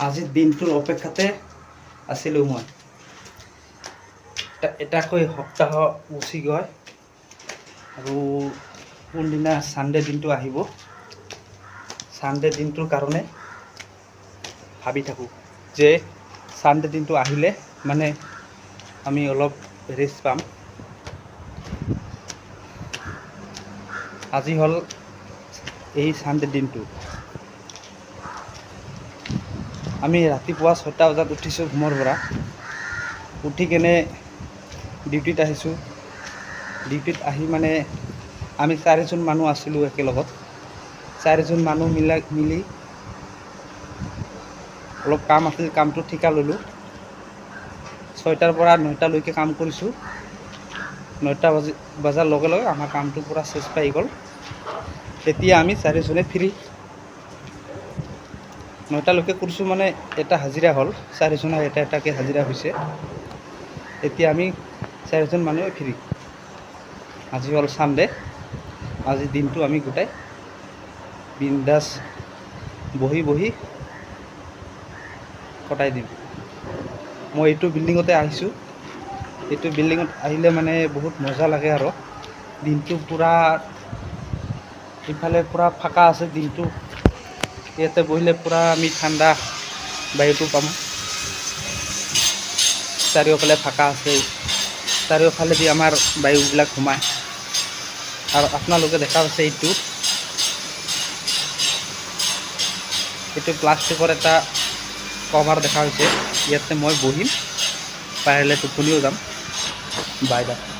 আজিৰ দিনটোৰ অপেক্ষাতে আছিলোঁ মই। এটাকৈ সপ্তাহ গুচি গৈ আৰু কোনদিনা ছানডে দিনটো আহিব, ছানডে দিনটোৰ কাৰণে ভাবি থাকোঁ যে ছানডে দিনটো আহিলে মানে আমি অলপ ৰেষ্ট পাম। আজি হ'ল এই ছানডে দিনটো। আমি ৰাতিপুৱা 6টা বজাত উঠিছোঁ ঘুমৰ পৰা। উঠি কেনে ডিউটিত আহিছোঁ। ডিউটিত আহি মানে আমি 4জন মানুহ আছিলোঁ একেলগত। 4জন মানুহ মিলি অলপ কাম আছিল, কামটো ঠিকা ল'লোঁ। 6টাৰ পৰা 9টালৈকে কাম কৰিছোঁ। 9টা বজাৰ লগে লগে আমাৰ কামটো পূৰা চেচ পাই গ'ল। তেতিয়া আমি 4জনে ফ্ৰী। 9টালৈকে কৰিছোঁ মানে এটা হাজিৰা হ'ল, 4জনৰ এটাকৈ হাজিৰা হৈছে। এতিয়া আমি 4জন মানুহে ফ্ৰী। আজি হ'ল ছানডে। আজিৰ দিনটো আমি গোটাই বিন্দাছ বহি কটাই দিম। মই এইটো বিল্ডিঙতে আহিছোঁ। এইটো বিল্ডিঙত আহিলে মানে বহুত মজা লাগে আৰু দিনটো পূৰা ইফালে পূৰা ফাঁকা আছে দিনটো। ইয়াতে বহিলে পূৰা আমি ঠাণ্ডা বায়ুটো পাম। চাৰিওফালে ফাঁকা আছে, চাৰিওফালেদি আমাৰ বায়ুবিলাক সোমায়। আৰু আপোনালোকে দেখা পাইছে এইটো প্লাষ্টিকৰ এটা কভাৰ দেখা হৈছে। ইয়াতে মই বহিম, পাৰিলে টোপনিও যাম। Bye bye.